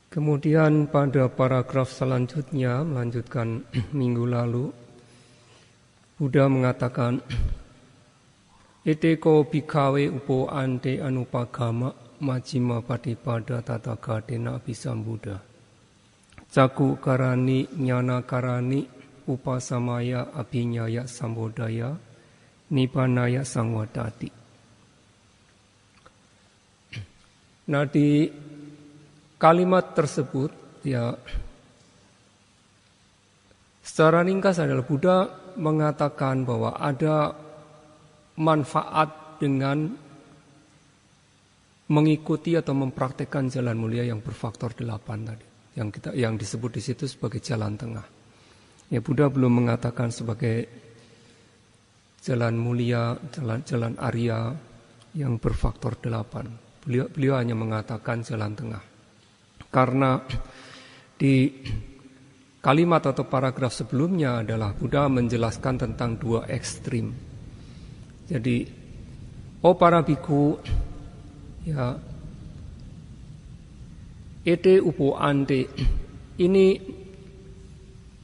Kemudian pada paragraf selanjutnya, melanjutkan minggu lalu, Buddha mengatakan, Eteko bhikkhave upo ante anupagama majjhima patipada tathagatena abhisambuddha. Caku karani nyana karani upasamaya abhinyaya sambodaya nibbanaya sangwadati. Nah, di kalimat tersebut ya secara ringkas adalah Buddha mengatakan bahwa ada manfaat dengan mengikuti atau mempraktekkan jalan mulia yang berfaktor 8 tadi, yang disebut di situ sebagai jalan tengah. Ya, Buddha belum mengatakan sebagai jalan mulia, jalan Arya yang berfaktor 8. Beliau hanya mengatakan jalan tengah. Karena di kalimat atau paragraf sebelumnya adalah Buddha menjelaskan tentang 2 ekstrim. Jadi, para biku, ya, ete upo ante, ini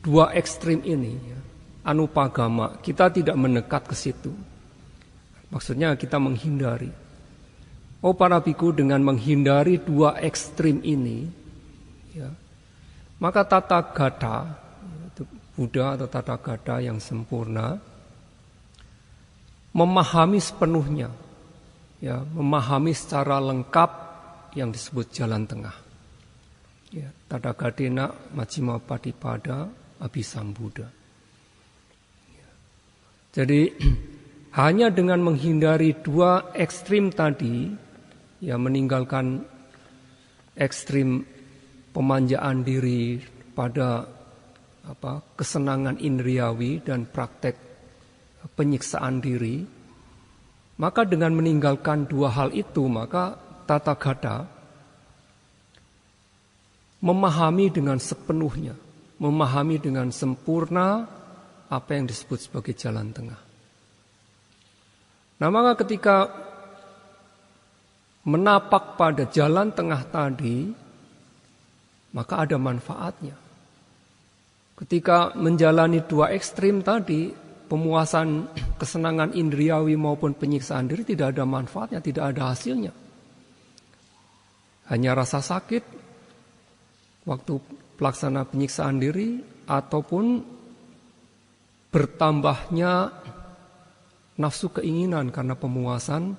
2 ekstrim ini, ya, anupagama, kita tidak mendekat ke situ. Maksudnya kita menghindari. Para biku, dengan menghindari 2 ekstrim ini, ya, maka Tathagata, Buddha atau Tathagata yang sempurna, memahami sepenuhnya, ya, memahami secara lengkap yang disebut jalan tengah. Ya, Tathagatena majjhima patipada abhisambuddha. Ya. Jadi hanya dengan menghindari 2 ekstrim tadi, ya, meninggalkan ekstrim pemanjaan diri pada kesenangan indriawi dan praktek penyiksaan diri, maka dengan meninggalkan 2 hal itu, maka Tathagata memahami dengan sepenuhnya, memahami dengan sempurna apa yang disebut sebagai jalan tengah. Nah, maka ketika menapak pada jalan tengah tadi, maka ada manfaatnya. Ketika menjalani 2 ekstrim tadi, pemuasan kesenangan indriawi maupun penyiksaan diri, tidak ada manfaatnya, tidak ada hasilnya. Hanya rasa sakit waktu pelaksana penyiksaan diri, ataupun bertambahnya nafsu keinginan karena pemuasan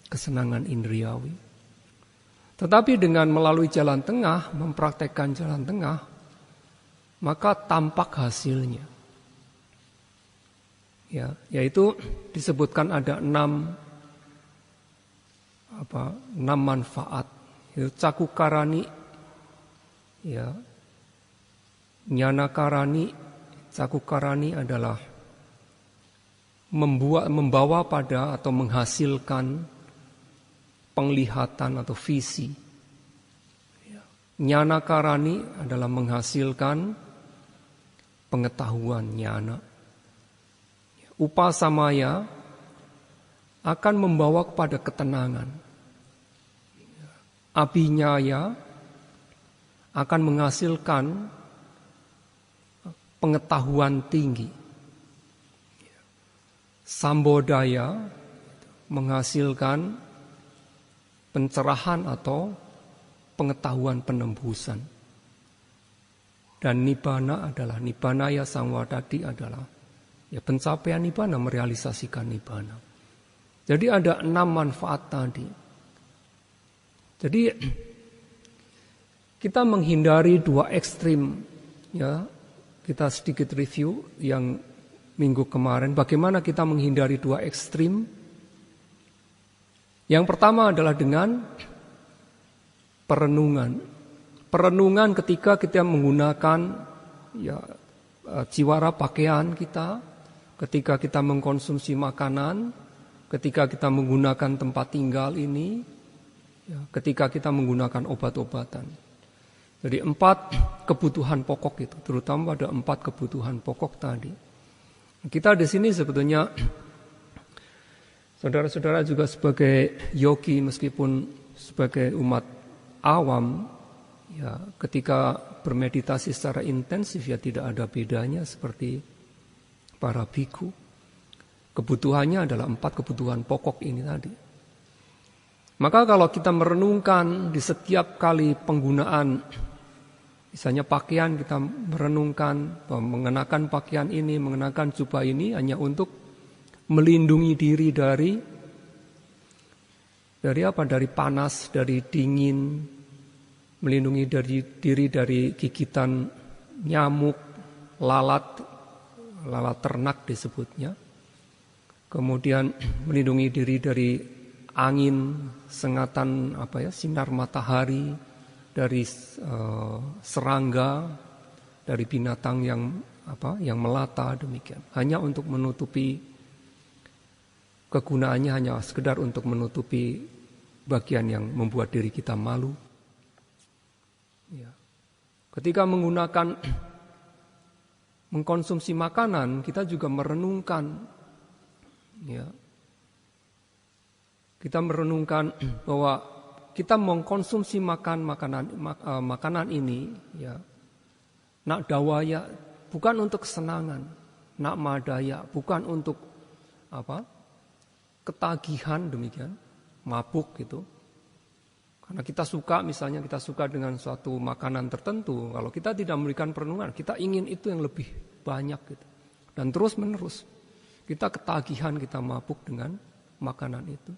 kesenangan indriawi. Tetapi dengan melalui jalan tengah, mempraktekkan jalan tengah, maka tampak hasilnya. Ya, yaitu disebutkan ada 6 manfaat. Yaitu cakukarani, ya, nyanakarani. Cakukarani adalah membawa pada atau menghasilkan penglihatan atau visi. Ya. Nyanakarani adalah menghasilkan pengetahuan nyana. Upasamaya akan membawa kepada ketenangan. Abhinyaya akan menghasilkan pengetahuan tinggi. Sambodaya menghasilkan pencerahan atau pengetahuan penembusan. Dan nibbana adalah, nibbanaya sangwadati adalah, ya, pencapaian nibbana, merealisasikan nibbana. Jadi ada 6 manfaat tadi. Jadi kita menghindari 2 ekstrim, ya. Kita sedikit review yang minggu kemarin, bagaimana kita menghindari 2 ekstrim. Yang pertama adalah dengan perenungan. Perenungan ketika kita menggunakan, ya, jiwara pakaian kita, ketika kita mengkonsumsi makanan, ketika kita menggunakan tempat tinggal ini, ya, ketika kita menggunakan obat-obatan. Jadi 4 kebutuhan pokok itu, terutama pada 4 kebutuhan pokok tadi. Kita di sini sebetulnya, saudara-saudara juga sebagai yogi, meskipun sebagai umat awam, Ya, ketika bermeditasi secara intensif ya tidak ada bedanya seperti para biku. Kebutuhannya adalah 4 kebutuhan pokok ini tadi. Maka kalau kita merenungkan di setiap kali penggunaan, misalnya pakaian, kita merenungkan mengenakan pakaian ini, mengenakan jubah ini hanya untuk melindungi diri dari apa? Dari panas, dari dingin, melindungi diri dari gigitan nyamuk, lalat ternak disebutnya. Kemudian melindungi diri dari angin, sengatan sinar matahari, dari serangga, dari binatang yang melata demikian. Hanya untuk menutupi, kegunaannya hanya sekedar untuk menutupi bagian yang membuat diri kita malu. Ya. Ketika mengkonsumsi makanan, kita juga merenungkan. Ya. Kita merenungkan bahwa kita mengkonsumsi makanan ini, ya, nak dawaya bukan untuk kesenangan, nak madaya bukan untuk ketagihan demikian, mabuk gitu. Karena kita suka, misalnya kita suka dengan suatu makanan tertentu, kalau kita tidak memberikan perenungan, kita ingin itu yang lebih banyak gitu. Dan terus menerus kita ketagihan, kita mabuk dengan makanan itu.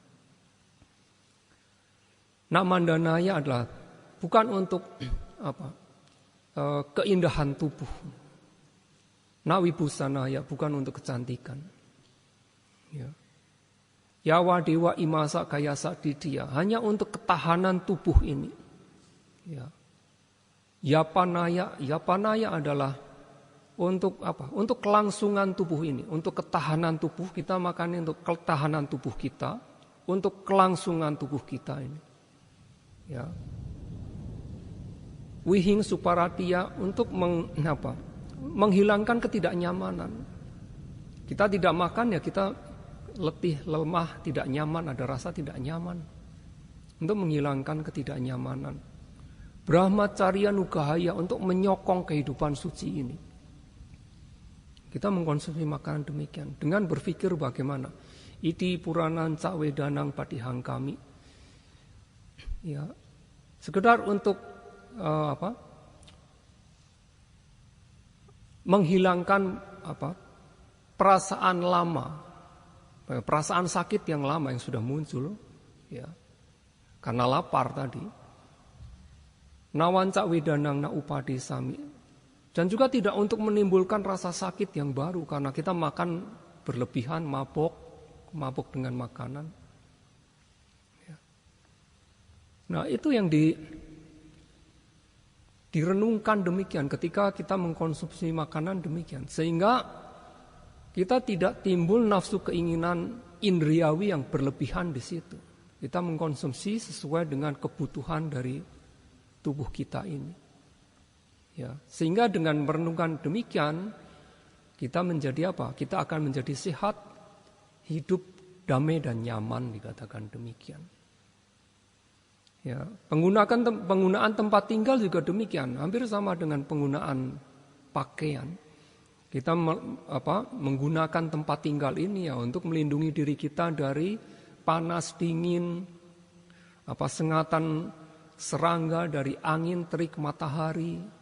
Nak mandanaya adalah bukan untuk keindahan tubuh. Nak wibusanaya bukan untuk kecantikan. Ya. Yawa dewa imasa kayasa didia hanya untuk ketahanan tubuh ini. Ya. Yapanaya adalah untuk apa? Untuk kelangsungan tubuh ini, untuk ketahanan tubuh kita makan untuk ketahanan tubuh kita, untuk kelangsungan tubuh kita ini. Ya. Wihing suparatia untuk menghilangkan ketidaknyamanan. Kita tidak makan ya kita letih, lemah, tidak nyaman, ada rasa tidak nyaman. Untuk menghilangkan ketidaknyamanan. Brahmacharya nugahaya untuk menyokong kehidupan suci ini. Kita mengkonsumsi makanan demikian dengan berpikir bagaimana iti puranan cawedanang patihang kami. Ya, sekedar untuk menghilangkan perasaan lama, perasaan sakit yang lama yang sudah muncul, ya, karena lapar tadi. Nawanca wedanang na upadi sami. Dan juga tidak untuk menimbulkan rasa sakit yang baru karena kita makan berlebihan, mabuk dengan makanan. Ya. Nah itu yang direnungkan demikian ketika kita mengkonsumsi makanan demikian. Sehingga kita tidak timbul nafsu keinginan indriawi yang berlebihan di situ. Kita mengkonsumsi sesuai dengan kebutuhan dari tubuh kita ini. Ya, sehingga dengan merenungkan demikian kita menjadi apa? Kita akan menjadi sehat, hidup damai dan nyaman dikatakan demikian. Ya, penggunaan tempat tinggal juga demikian, hampir sama dengan penggunaan pakaian. Kita menggunakan tempat tinggal ini ya untuk melindungi diri kita dari panas, dingin, sengatan serangga, dari angin, terik matahari.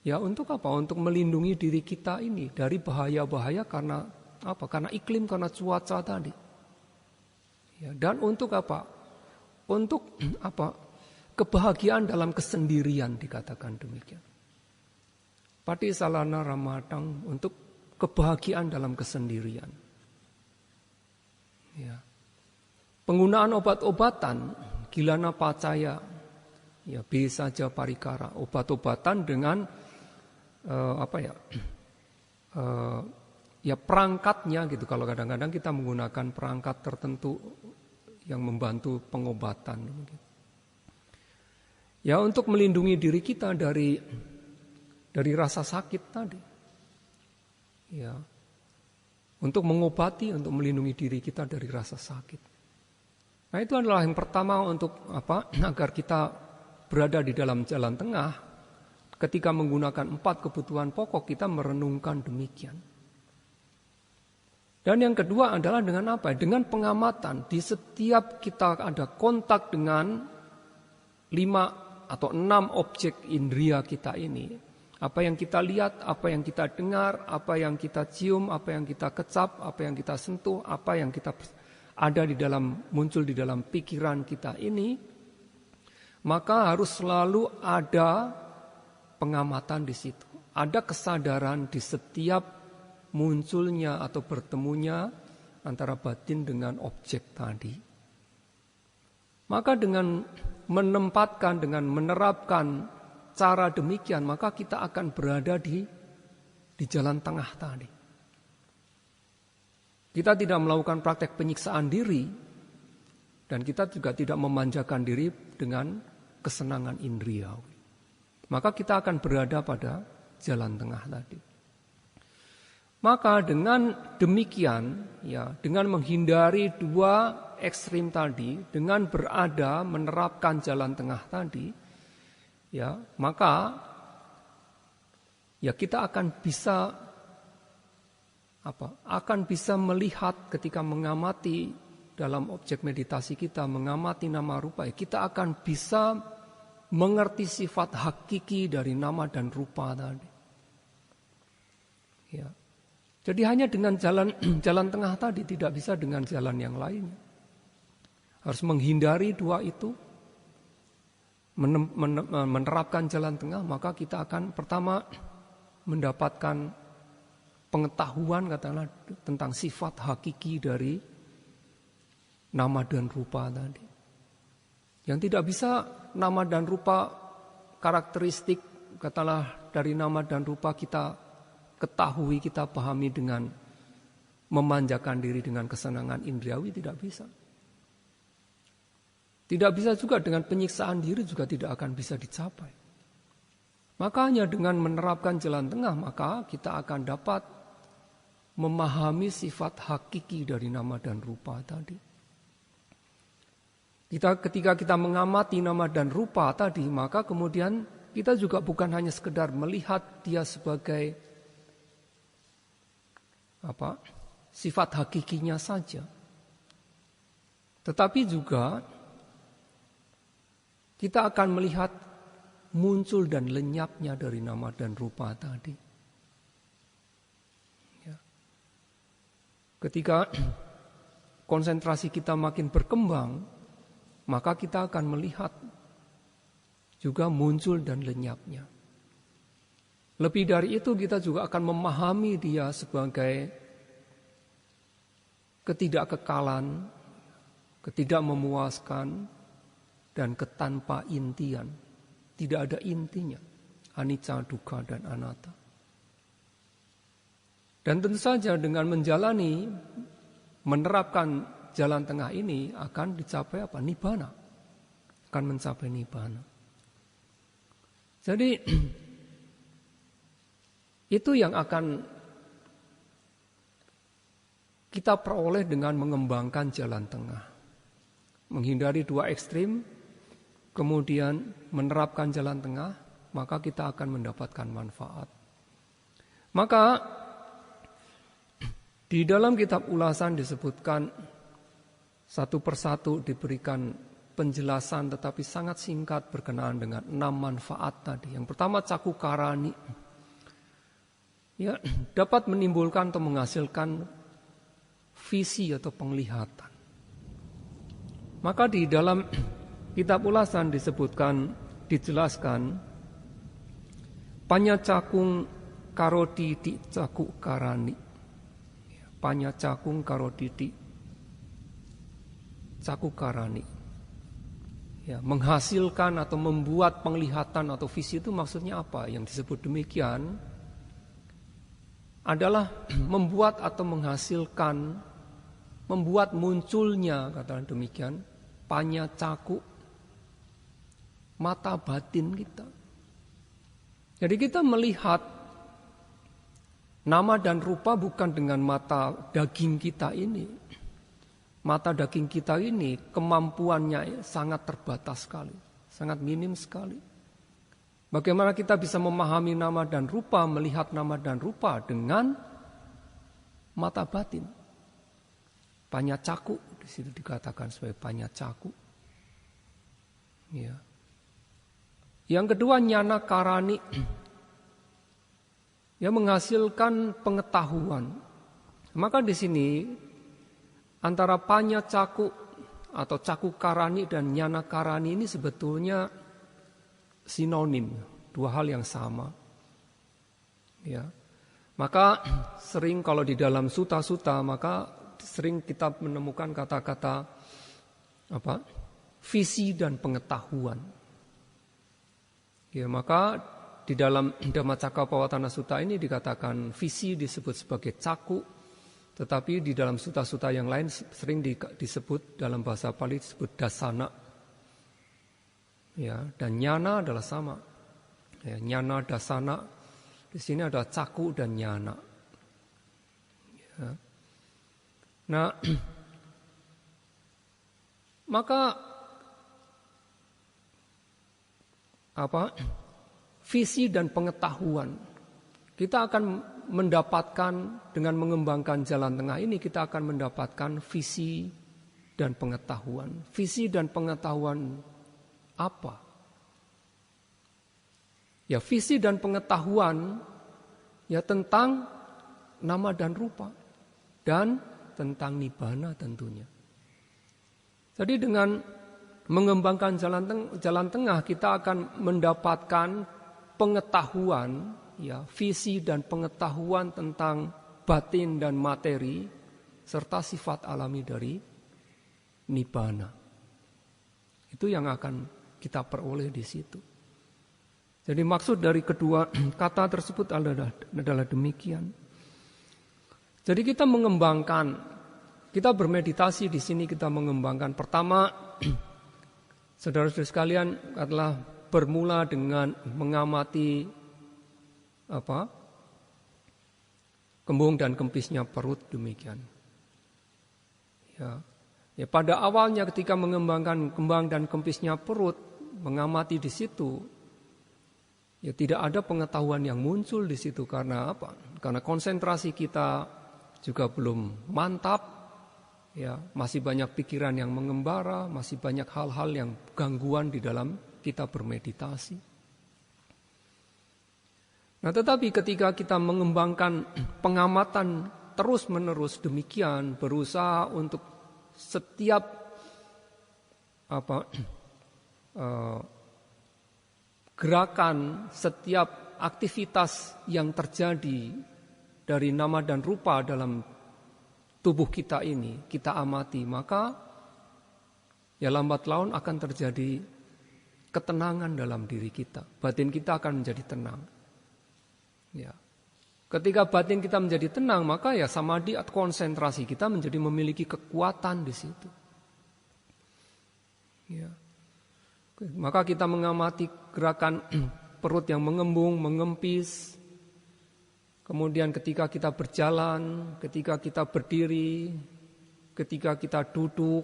Ya untuk apa? Untuk melindungi diri kita ini dari bahaya-bahaya karena apa? Karena iklim, karena cuaca tadi. Ya, dan untuk apa? Untuk apa? Kebahagiaan dalam kesendirian dikatakan demikian. Patisalana ramadang untuk kebahagiaan dalam kesendirian. Ya. Penggunaan obat-obatan, gilana pacaya, ya bisa saja parikara, obat-obatan dengan ya perangkatnya gitu. Kalau kadang-kadang kita menggunakan perangkat tertentu yang membantu pengobatan. Ya untuk melindungi diri kita dari rasa sakit tadi. Ya. Untuk mengobati, untuk melindungi diri kita dari rasa sakit. Nah itu adalah yang pertama untuk agar kita berada di dalam jalan tengah, ketika menggunakan 4 kebutuhan pokok, kita merenungkan demikian. Dan yang kedua adalah dengan apa? Dengan pengamatan. Di setiap kita ada kontak dengan 5 atau 6 objek indria kita ini. Apa yang kita lihat, apa yang kita dengar, apa yang kita cium, apa yang kita kecap, apa yang kita sentuh, apa yang kita ada di dalam, muncul di dalam pikiran kita ini, maka harus selalu ada pengamatan di situ. Ada kesadaran di setiap munculnya atau bertemunya antara batin dengan objek tadi. Maka dengan menempatkan, dengan menerapkan cara demikian, maka kita akan berada di jalan tengah tadi. Kita tidak melakukan praktek penyiksaan diri, dan kita juga tidak memanjakan diri dengan kesenangan indriawi. Maka kita akan berada pada jalan tengah tadi. Maka dengan demikian, ya, dengan menghindari 2 ekstrim tadi, dengan berada menerapkan jalan tengah tadi, ya, maka ya kita akan bisa akan bisa melihat ketika mengamati dalam objek meditasi kita, mengamati nama rupa, kita akan bisa mengerti sifat hakiki dari nama dan rupa tadi. Ya. Jadi hanya dengan jalan tengah tadi, tidak bisa dengan jalan yang lainnya. Harus menghindari 2 itu, menerapkan jalan tengah, maka kita akan pertama mendapatkan pengetahuan katakanlah tentang sifat hakiki dari nama dan rupa tadi. Yang tidak bisa nama dan rupa, karakteristik katakanlah dari nama dan rupa kita ketahui, kita pahami dengan memanjakan diri dengan kesenangan indriawi, tidak bisa. Tidak bisa juga dengan penyiksaan diri, juga tidak akan bisa dicapai. Makanya dengan menerapkan jalan tengah, maka kita akan dapat memahami sifat hakiki dari nama dan rupa tadi. Ketika kita mengamati nama dan rupa tadi, maka kemudian kita juga bukan hanya sekedar melihat dia sebagai sifat hakikinya saja, tetapi juga kita akan melihat muncul dan lenyapnya dari nama dan rupa tadi. Ya. Ketika konsentrasi kita makin berkembang, maka kita akan melihat juga muncul dan lenyapnya. Lebih dari itu, kita juga akan memahami dia sebagai ketidakkekalan, ketidakmemuaskan, dan ketanpa intian. Tidak ada intinya. Anicca, dukkha, dan anatta. Dan tentu saja dengan menjalani, menerapkan jalan tengah ini akan dicapai Nibbana. Akan mencapai Nibbana. Jadi itu yang akan kita peroleh dengan mengembangkan jalan tengah. Menghindari 2 ekstrim, kemudian menerapkan jalan tengah, maka kita akan mendapatkan manfaat. Maka di dalam kitab ulasan disebutkan satu persatu diberikan penjelasan tetapi sangat singkat berkenaan dengan 6 manfaat tadi. Yang pertama cakukarani. Ya, dapat menimbulkan atau menghasilkan visi atau penglihatan. Maka di dalam kitab ulasan dijelaskan panyacakung karoti di cakukarani. Panyacakung karoti di cakukarani. Ya, menghasilkan atau membuat penglihatan atau visi itu maksudnya apa? Yang disebut demikian adalah membuat atau menghasilkan, membuat munculnya, katakan demikian, panyacaku, mata batin kita. Jadi kita melihat nama dan rupa bukan dengan mata daging kita ini. Mata daging kita ini kemampuannya sangat terbatas sekali. sangat minim sekali. Bagaimana kita bisa memahami nama dan rupa, melihat nama dan rupa dengan mata batin. Panyacaku, di situ dikatakan sebagai panyacaku. Ya. Yang kedua, nyana karani, yang menghasilkan pengetahuan. Maka di sini antara panyacaku atau caku karani dan nyana karani ini sebetulnya sinonim, dua hal yang sama. Ya. Maka sering kalau di dalam suta-suta maka sering kita menemukan kata-kata apa? Visi dan pengetahuan. Ya, maka di dalam Dhammacakkappavattana Sutta ini dikatakan visi disebut sebagai caku, tetapi di dalam suta-suta yang lain sering disebut dalam bahasa Pali disebut dasana. Ya, dan nyana adalah sama. Ya, nyana dasana di sini ada caku dan nyana. Ya. Nah, maka visi dan pengetahuan kita akan mendapatkan dengan mengembangkan jalan tengah ini, kita akan mendapatkan visi dan pengetahuan. Visi dan pengetahuan apa? Ya, visi dan pengetahuan ya tentang nama dan rupa dan tentang nibbana tentunya. Jadi dengan mengembangkan jalan tengah kita akan mendapatkan pengetahuan, ya, visi dan pengetahuan tentang batin dan materi serta sifat alami dari nibbana. Itu yang akan kita peroleh di situ. Jadi maksud dari kedua kata tersebut adalah demikian. Jadi kita mengembangkan, kita bermeditasi di sini kita mengembangkan. Pertama, saudara-saudara sekalian adalah bermula dengan mengamati kembung dan kempisnya perut demikian. Ya, pada awalnya ketika mengembangkan kembang dan kempisnya perut, mengamati di situ, ya tidak ada pengetahuan yang muncul di situ karena apa? Karena konsentrasi kita juga belum mantap, ya masih banyak pikiran yang mengembara, masih banyak hal-hal yang gangguan di dalam kita bermeditasi. Nah, tetapi ketika kita mengembangkan pengamatan terus-menerus demikian, berusaha untuk setiap gerakan, setiap aktivitas yang terjadi dari nama dan rupa dalam tubuh kita ini kita amati, maka ya lambat laun akan terjadi ketenangan dalam diri kita. Batin kita akan menjadi tenang. Ya. Ketika batin kita menjadi tenang, maka ya samadhi atau konsentrasi kita menjadi memiliki kekuatan di situ. Ya. Maka kita mengamati gerakan perut yang mengembung, mengempis. Kemudian ketika kita berjalan, ketika kita berdiri, ketika kita duduk,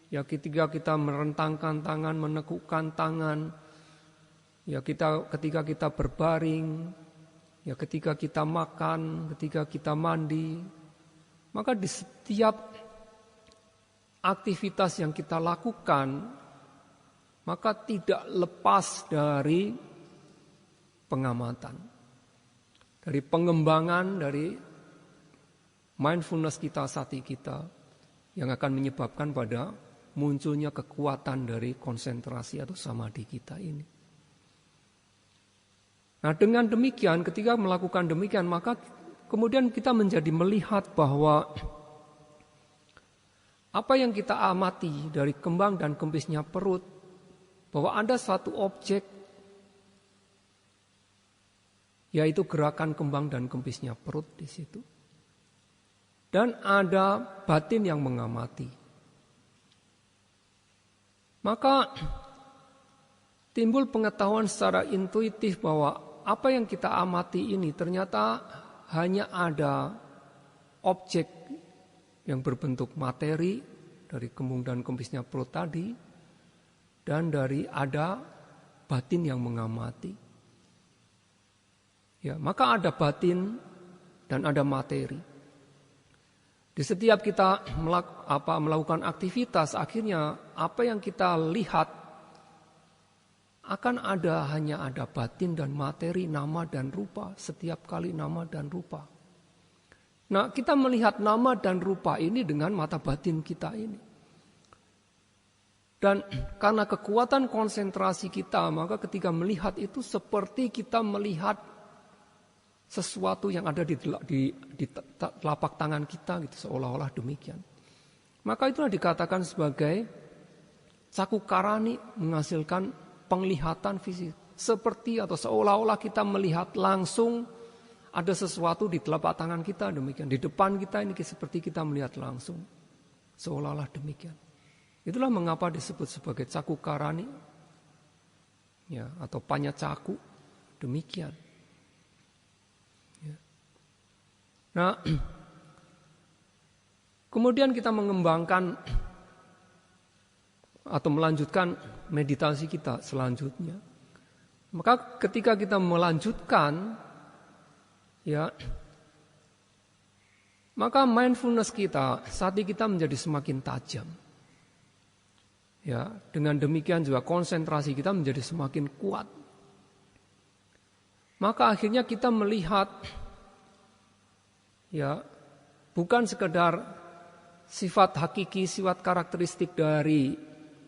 ya ketika kita merentangkan tangan, menekukkan tangan, ya ketika kita berbaring, ya ketika kita makan, ketika kita mandi, maka di setiap aktivitas yang kita lakukan, maka tidak lepas dari pengamatan, dari pengembangan, dari mindfulness kita, sati kita, yang akan menyebabkan pada munculnya kekuatan dari konsentrasi atau samadhi kita ini. Nah, dengan demikian, ketika melakukan demikian, maka kemudian kita menjadi melihat bahwa apa yang kita amati dari kembang dan kempisnya perut, bahwa ada satu objek, yaitu gerakan kembang dan kempisnya perut di situ. Dan ada batin yang mengamati. Maka timbul pengetahuan secara intuitif bahwa apa yang kita amati ini ternyata hanya ada objek yang berbentuk materi dari kembung dan kempisnya perut tadi, dan dari ada batin yang mengamati. Ya, maka ada batin dan ada materi. Di setiap kita melakukan aktivitas, akhirnya apa yang kita lihat akan hanya ada batin dan materi, nama dan rupa. Setiap kali nama dan rupa. Nah, kita melihat nama dan rupa ini dengan mata batin kita ini. Dan karena kekuatan konsentrasi kita, maka ketika melihat itu seperti kita melihat sesuatu yang ada di telapak tangan kita gitu, seolah-olah demikian. Maka itulah dikatakan sebagai cakukarani, menghasilkan penglihatan fisik. Seperti atau seolah-olah kita melihat langsung ada sesuatu di telapak tangan kita, demikian. Di depan kita ini seperti kita melihat langsung. Seolah-olah demikian. Itulah mengapa disebut sebagai cakukarani, ya, atau panyacaku, demikian. Nah, kemudian kita mengembangkan atau melanjutkan meditasi kita selanjutnya. Maka ketika kita melanjutkan, ya, maka mindfulness kita saat ini kita menjadi semakin tajam. Ya, dengan demikian juga konsentrasi kita menjadi semakin kuat. Maka akhirnya kita melihat, ya, bukan sekedar sifat hakiki, sifat karakteristik dari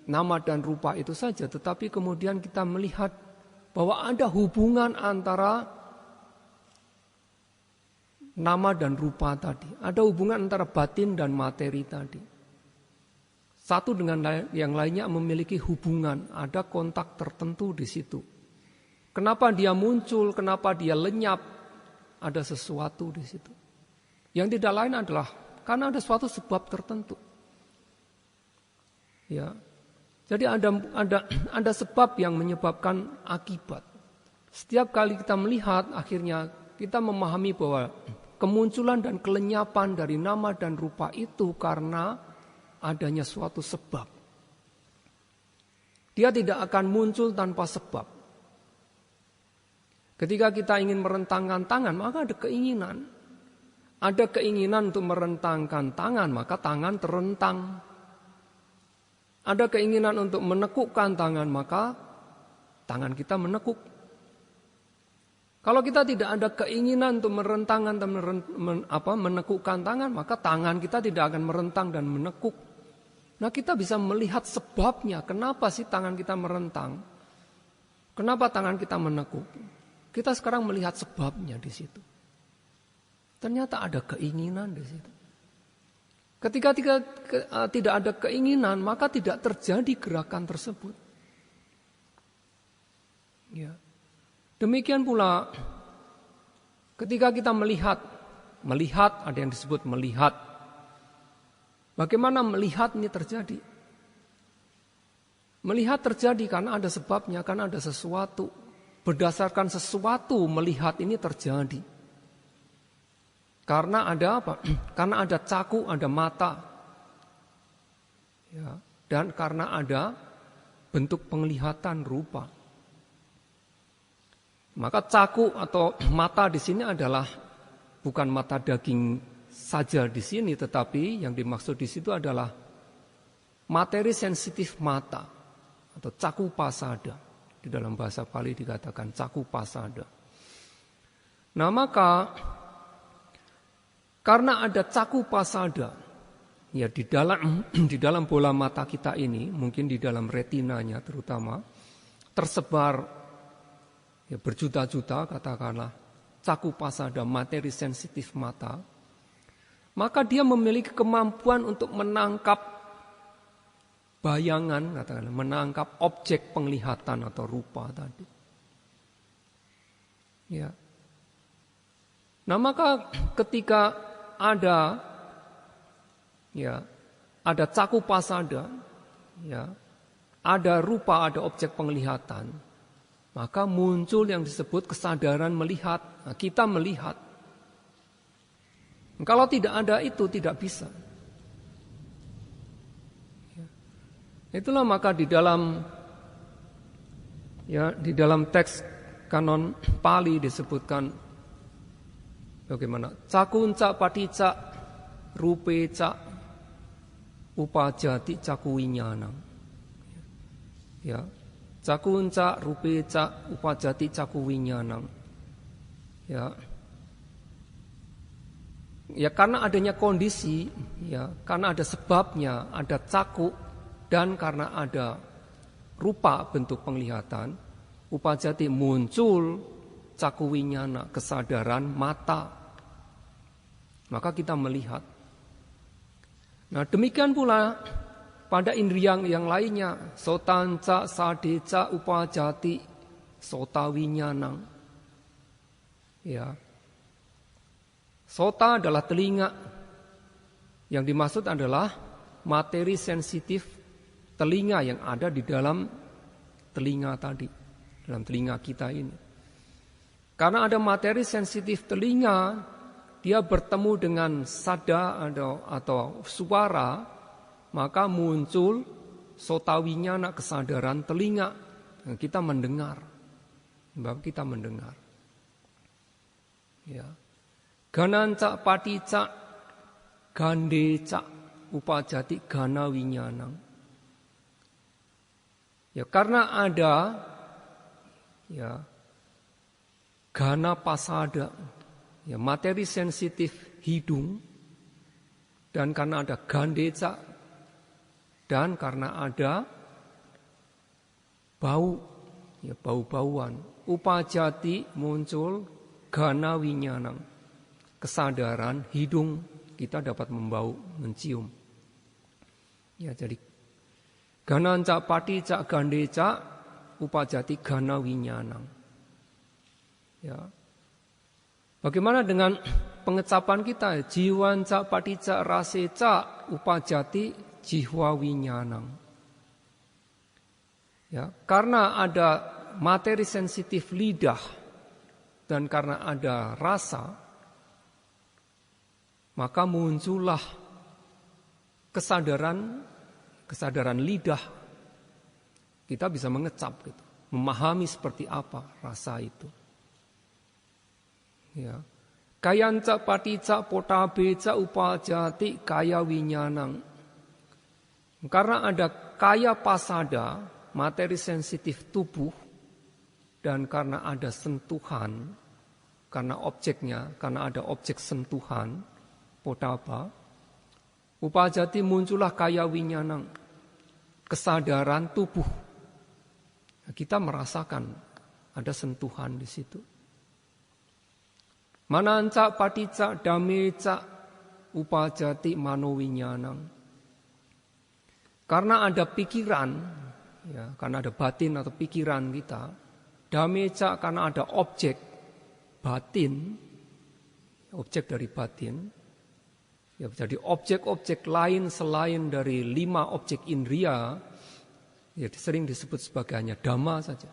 nama dan rupa itu saja, tetapi kemudian kita melihat bahwa ada hubungan antara nama dan rupa tadi. Ada hubungan antara batin dan materi tadi. Satu dengan yang lainnya memiliki hubungan, ada kontak tertentu di situ. Kenapa dia muncul, kenapa dia lenyap, ada sesuatu di situ. Yang tidak lain adalah karena ada suatu sebab tertentu. Ya. Jadi ada sebab yang menyebabkan akibat. Setiap kali kita melihat, akhirnya kita memahami bahwa kemunculan dan kelenyapan dari nama dan rupa itu karena adanya suatu sebab. Dia tidak akan muncul tanpa sebab. Ketika kita ingin merentangkan tangan, maka ada keinginan. Ada keinginan untuk merentangkan tangan, maka tangan terentang. Ada keinginan untuk menekukkan tangan, maka tangan kita menekuk. Kalau kita tidak ada keinginan untuk merentangkan dan menekukkan tangan, maka tangan kita tidak akan merentang dan menekuk. Nah, kita bisa melihat sebabnya, kenapa sih tangan kita merentang? Kenapa tangan kita menekuk? Kita sekarang melihat sebabnya di situ. Ternyata ada keinginan di situ. Ketika tidak ada keinginan, maka tidak terjadi gerakan tersebut. Ya. Demikian pula ketika kita melihat ada yang disebut melihat. Bagaimana melihat ini terjadi? Melihat terjadi karena ada sebabnya, karena ada sesuatu. Berdasarkan sesuatu melihat ini terjadi. Karena ada apa? Karena ada caku, ada mata. Ya, dan karena ada bentuk penglihatan rupa. Maka caku atau mata di sini adalah bukan mata daging saja di sini, tetapi yang dimaksud di situ adalah materi sensitif mata atau caku pasada. Di dalam bahasa Pali dikatakan caku pasada. Nah, maka karena ada caku pasada, ya di dalam bola mata kita ini, mungkin di dalam retinanya terutama, tersebar ya berjuta-juta katakanlah caku pasada, materi sensitif mata, maka dia memiliki kemampuan untuk menangkap bayangan, katakanlah menangkap objek penglihatan atau rupa tadi. Ya. Nah, maka ketika ada caku pasada, ya, ada rupa, ada objek penglihatan, maka muncul yang disebut kesadaran melihat. Nah, kita melihat. Kalau tidak ada itu tidak bisa. Ya. Itulah maka di dalam Ya, di dalam teks kanon Pali disebutkan bagaimana cakunca patica rupeca upajati cakuwinyana. Ya, cakunca rupeca upajati cakuwinyana. Ya. Ya, karena adanya kondisi, ya, karena ada sebabnya, ada caku, dan karena ada rupa bentuk penglihatan, upajati muncul cakuwinyana, kesadaran mata. Maka kita melihat. Nah, demikian pula pada indria yang lainnya, sotanca sadeca upajati sotawinyana. Ya. Sota adalah telinga. Yang dimaksud adalah materi sensitif telinga yang ada di dalam telinga tadi, dalam telinga kita ini. Karena ada materi sensitif telinga, dia bertemu dengan sada atau suara, maka muncul sotawinyana, kesadaran telinga. Kita mendengar. Sebab kita mendengar. Ya. Gananca patica gandeca upajati gana winyanang. Ya, karena ada ya gana pasada, ya materi sensitif hidung, dan karena ada gandeca, dan karena ada bau, ya bau-bauan, upajati muncul gana winyanang. Kesadaran hidung, kita dapat membau, mencium. Ya, jadi gananca patica gandeca upajati gana winyanang. Ya. Bagaimana dengan pengecapan kita? Jiwanca patica raseca upajati jihwa winyanang. Ya, karena ada materi sensitif lidah dan karena ada rasa, maka muncullah kesadaran lidah. Kita bisa mengecap gitu, memahami seperti apa rasa itu. Ya. Kayanca patica potabeca upajati kaya winyanang. Karena ada kaya pasada, materi sensitif tubuh, dan karena ada sentuhan, karena objeknya, karena ada objek sentuhan, potaba, upajati muncullah kaya winyanang, kesadaran tubuh. Kita merasakan ada sentuhan di situ. Mananca patica dameca upajati manowinyanang. Karena ada pikiran, ya, karena ada batin atau pikiran kita. Dameca karena ada objek batin, objek dari batin. Ya, jadi objek-objek lain selain dari 5 objek indria, ya sering disebut sebagai hanya dhamma saja.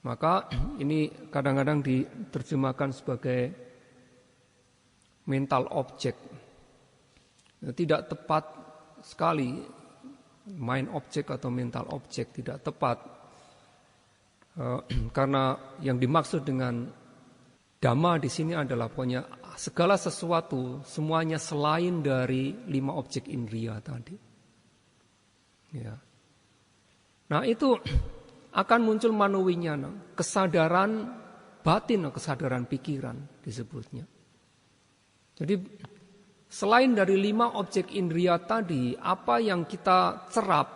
Maka ini kadang-kadang diterjemahkan sebagai mental object. Ya, tidak tepat sekali mind object atau mental object, tidak tepat. Karena yang dimaksud dengan dhamma di sini adalah pokoknya segala sesuatu, semuanya selain dari 5 objek indria tadi. Ya. Nah, itu akan muncul manowinyana, kesadaran batin, kesadaran pikiran disebutnya. Jadi selain dari 5 objek indria tadi, apa yang kita serap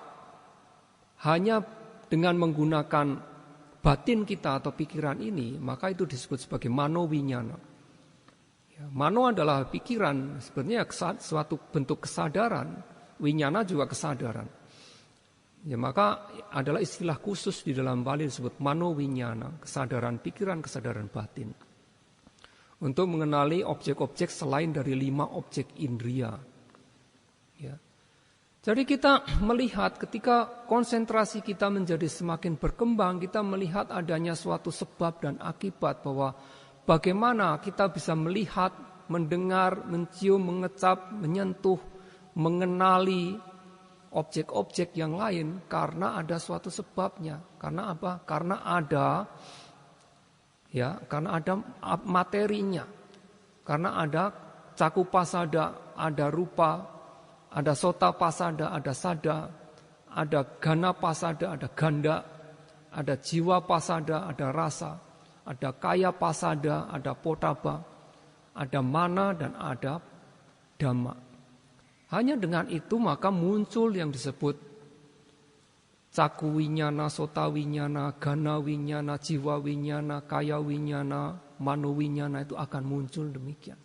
hanya dengan menggunakan batin kita atau pikiran ini, maka itu disebut sebagai manowinyana. Ya, mano adalah pikiran, sebenarnya suatu bentuk kesadaran, winyana juga kesadaran. Ya, maka adalah istilah khusus di dalam Bali disebut manowinyana, kesadaran pikiran, kesadaran batin. Untuk mengenali objek-objek selain dari 5 objek indria. Ya. Jadi kita melihat ketika konsentrasi kita menjadi semakin berkembang, kita melihat adanya suatu sebab dan akibat bahwa bagaimana kita bisa melihat, mendengar, mencium, mengecap, menyentuh, mengenali objek-objek yang lain karena ada suatu sebabnya. Karena apa? Karena ada materinya. Karena ada caku pasada, ada rupa, ada sota pasada, ada sada, ada gana pasada, ada ganda, ada jiwa pasada, ada rasa, ada kaya pasada, ada potaba, ada mana dan ada dhamma. Hanya dengan itu maka muncul yang disebut caku winyana, sota winyana, gana winyana, jiwa winyana, kaya winyana, mano winyana itu akan muncul demikian.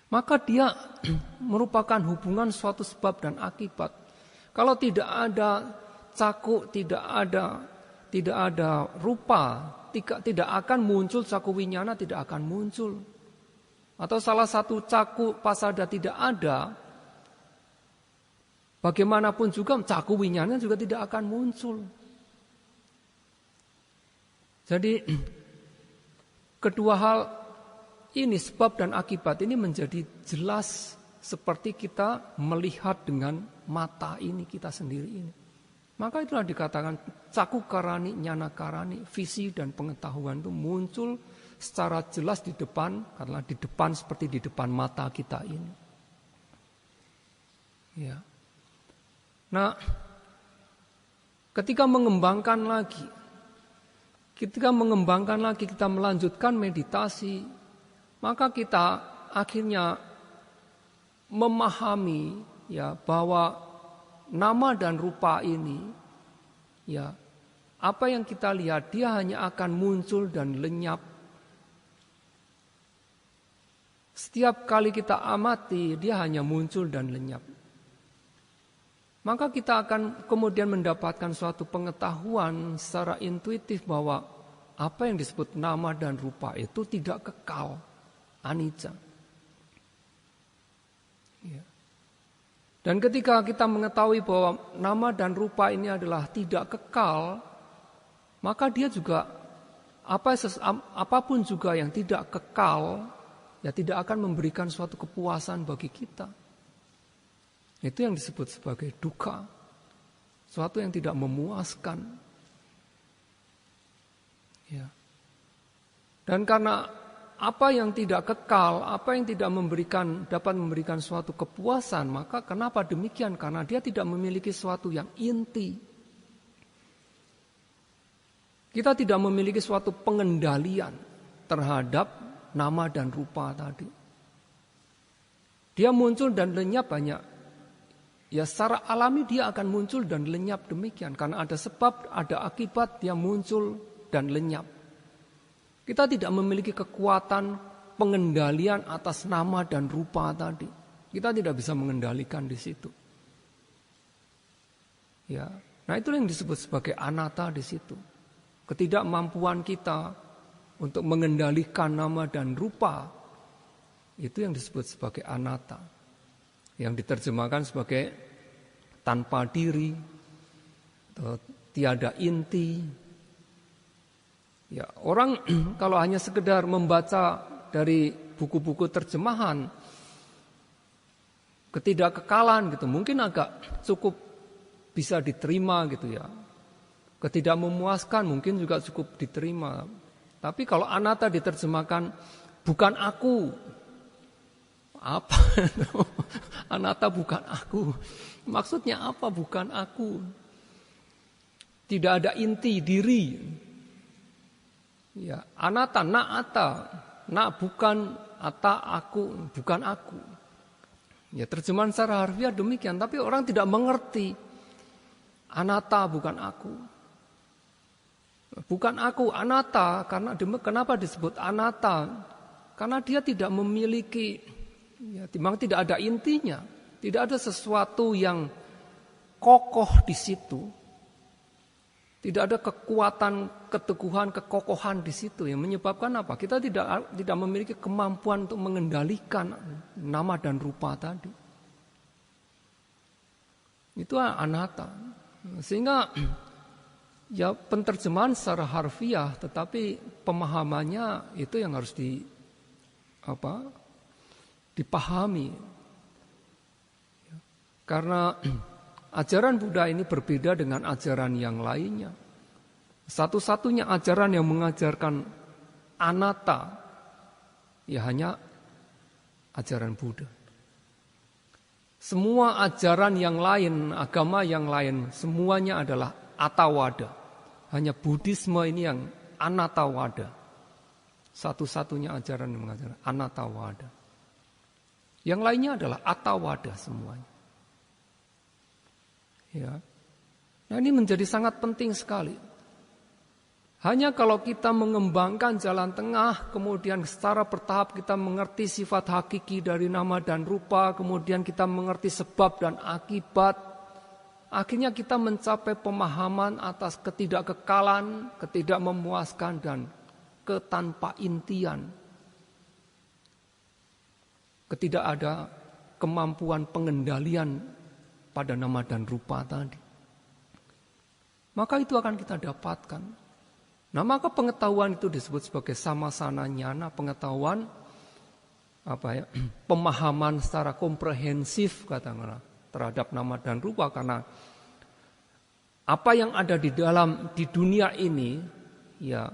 Maka dia merupakan hubungan suatu sebab dan akibat. Kalau tidak ada caku, tidak ada rupa, tidak akan muncul caku winyana, tidak akan muncul. Atau salah satu caku pasada tidak ada, bagaimanapun juga caku winyana juga tidak akan muncul. Jadi kedua hal ini, sebab dan akibat ini menjadi jelas seperti kita melihat dengan mata ini kita sendiri ini. Maka itulah dikatakan caku karani, nyana karani, visi dan pengetahuan itu muncul secara jelas di depan, karena di depan seperti di depan mata kita ini. Ya. Nah, ketika mengembangkan lagi, kita melanjutkan meditasi, maka kita akhirnya memahami ya bahwa nama dan rupa ini, ya apa yang kita lihat dia hanya akan muncul dan lenyap. Setiap kali kita amati dia hanya muncul dan lenyap. Maka kita akan kemudian mendapatkan suatu pengetahuan secara intuitif bahwa apa yang disebut nama dan rupa itu tidak kekal, anicca. Ya. Dan ketika kita mengetahui bahwa nama dan rupa ini adalah tidak kekal, maka dia juga apapun juga yang tidak kekal, ya tidak akan memberikan suatu kepuasan bagi kita. Itu yang disebut sebagai dukkha, suatu yang tidak memuaskan. Ya. Dan karena apa yang tidak kekal, apa yang tidak dapat memberikan suatu kepuasan, maka kenapa demikian? Karena dia tidak memiliki suatu yang inti. Kita tidak memiliki suatu pengendalian terhadap nama dan rupa tadi. Dia muncul dan lenyap banyak. Ya secara alami dia akan muncul dan lenyap demikian. Karena ada sebab, ada akibat, dia muncul dan lenyap. Kita tidak memiliki kekuatan pengendalian atas nama dan rupa tadi. Kita tidak bisa mengendalikan di situ. Ya, nah itu yang disebut sebagai anatta di situ. Ketidakmampuan kita untuk mengendalikan nama dan rupa, itu yang disebut sebagai anatta. Yang diterjemahkan sebagai tanpa diri, atau tiada inti. Ya, orang kalau hanya sekedar membaca dari buku-buku terjemahan ketidakkekalan gitu, mungkin agak cukup bisa diterima gitu ya. Ketidakmemuaskan mungkin juga cukup diterima. Tapi kalau anatta diterjemahkan bukan aku, apa itu? Anatta bukan aku. Maksudnya apa bukan aku? Tidak ada inti diri. Ya, anatta, na'ata, na bukan, ata aku, bukan aku. Ya, terjemahan secara harfiah demikian, tapi orang tidak mengerti. Anatta bukan aku. Bukan aku, anatta, karena kenapa disebut anatta? Karena dia tidak memiliki, ya, memang tidak ada intinya, tidak ada sesuatu yang kokoh di situ. Tidak ada kekuatan, keteguhan, kekokohan di situ yang menyebabkan apa? Kita tidak memiliki kemampuan untuk mengendalikan nama dan rupa tadi. Itu anatta. Sehingga ya penterjemahan secara harfiah, tetapi pemahamannya itu yang harus dipahami. Karena ajaran Buddha ini berbeda dengan ajaran yang lainnya. Satu-satunya ajaran yang mengajarkan anatta, ya hanya ajaran Buddha. Semua ajaran yang lain, agama yang lain, semuanya adalah attawada. Hanya Buddhisme ini yang anattawada. Satu-satunya ajaran yang mengajarkan anattawada. Yang lainnya adalah attawada semuanya. Ya. Nah, ini menjadi sangat penting sekali. Hanya kalau kita mengembangkan jalan tengah, kemudian secara bertahap kita mengerti sifat hakiki dari nama dan rupa, kemudian kita mengerti sebab dan akibat, akhirnya kita mencapai pemahaman atas ketidakkekalan, ketidakmemuaskan, dan ketanpaintian. Ketidak ada kemampuan pengendalian pada nama dan rupa tadi. Maka itu akan kita dapatkan. Nah, maka pengetahuan itu disebut sebagai samasana nyana, pengetahuan pemahaman secara komprehensif katakanlah terhadap nama dan rupa, karena apa yang ada di dunia ini ya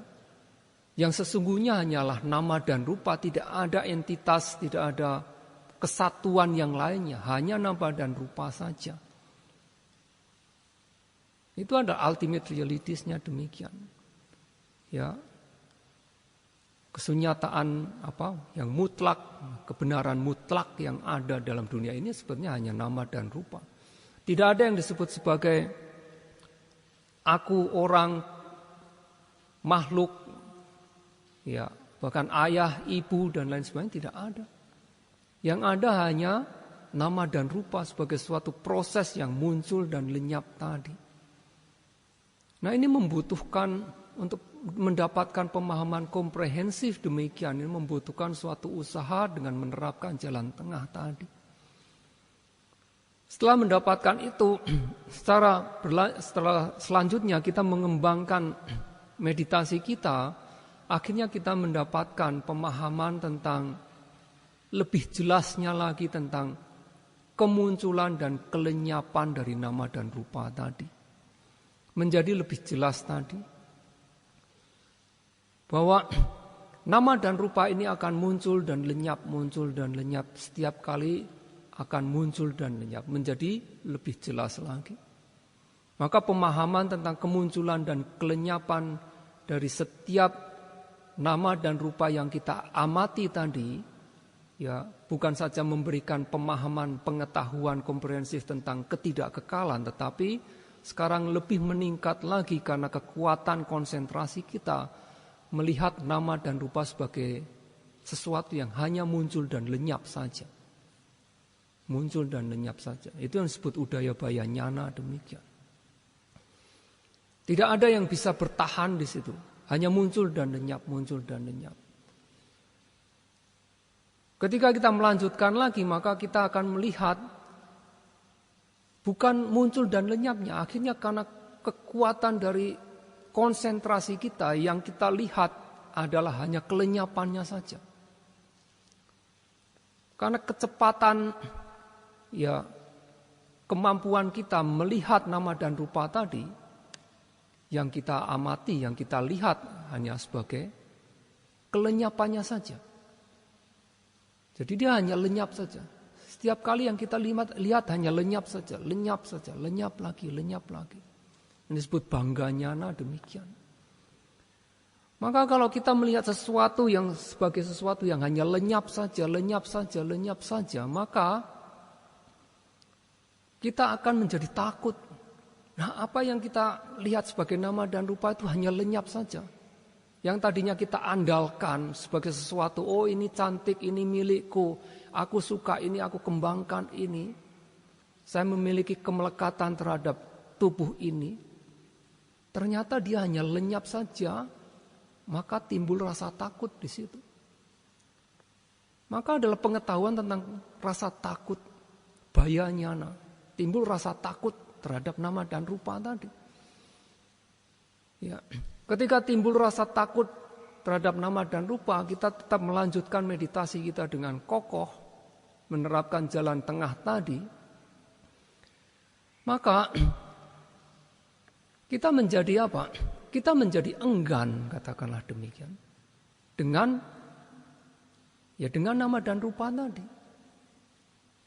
yang sesungguhnya hanyalah nama dan rupa, tidak ada entitas, tidak ada kesatuan yang lainnya, hanya nama dan rupa saja. Itu adalah ultimate realities-nya demikian. Ya, kesunyataan yang mutlak, kebenaran mutlak yang ada dalam dunia ini sebenarnya hanya nama dan rupa. Tidak ada yang disebut sebagai aku, orang, makhluk, ya bahkan ayah, ibu dan lain sebagainya tidak ada. Yang ada hanya nama dan rupa sebagai suatu proses yang muncul dan lenyap tadi. Nah, ini membutuhkan untuk mendapatkan pemahaman komprehensif demikian, ini membutuhkan suatu usaha dengan menerapkan jalan tengah tadi. Setelah mendapatkan itu, setelah selanjutnya kita mengembangkan meditasi kita, akhirnya kita mendapatkan pemahaman tentang lebih jelasnya lagi tentang kemunculan dan kelenyapan dari nama dan rupa tadi. Menjadi lebih jelas tadi bahwa nama dan rupa ini akan muncul dan lenyap, setiap kali akan muncul dan lenyap, menjadi lebih jelas lagi. Maka pemahaman tentang kemunculan dan kelenyapan dari setiap nama dan rupa yang kita amati tadi, ya bukan saja memberikan pemahaman, pengetahuan komprehensif tentang ketidakkekalan, tetapi sekarang lebih meningkat lagi karena kekuatan konsentrasi kita melihat nama dan rupa sebagai sesuatu yang hanya muncul dan lenyap saja. Muncul dan lenyap saja. Itu yang disebut Udayabaya Nyana demikian. Tidak ada yang bisa bertahan di situ. Hanya muncul dan lenyap, muncul dan lenyap. Ketika kita melanjutkan lagi, maka kita akan melihat bukan muncul dan lenyapnya. Akhirnya karena kekuatan dari konsentrasi kita, yang kita lihat adalah hanya kelenyapannya saja. Karena kecepatan, ya kemampuan kita melihat nama dan rupa tadi, yang kita amati, yang kita lihat hanya sebagai kelenyapannya saja. Jadi dia hanya lenyap saja. Setiap kali yang kita lihat hanya lenyap saja, lenyap lagi. Ini disebut bangga nyana demikian. Maka kalau kita melihat sesuatu yang sebagai sesuatu yang hanya lenyap saja, maka kita akan menjadi takut. Nah, apa yang kita lihat sebagai nama dan rupa itu hanya lenyap saja. Yang tadinya kita andalkan sebagai sesuatu, oh ini cantik, ini milikku, aku suka ini, aku kembangkan ini. Saya memiliki kemelekatan terhadap tubuh ini. Ternyata dia hanya lenyap saja, maka timbul rasa takut di situ. Maka adalah pengetahuan tentang rasa takut, baya nyana. Timbul rasa takut terhadap nama dan rupa tadi. Ya, ketika timbul rasa takut terhadap nama dan rupa, kita tetap melanjutkan meditasi kita dengan kokoh, menerapkan jalan tengah tadi. Maka kita menjadi apa? Kita menjadi enggan, katakanlah demikian. Dengan nama dan rupa tadi.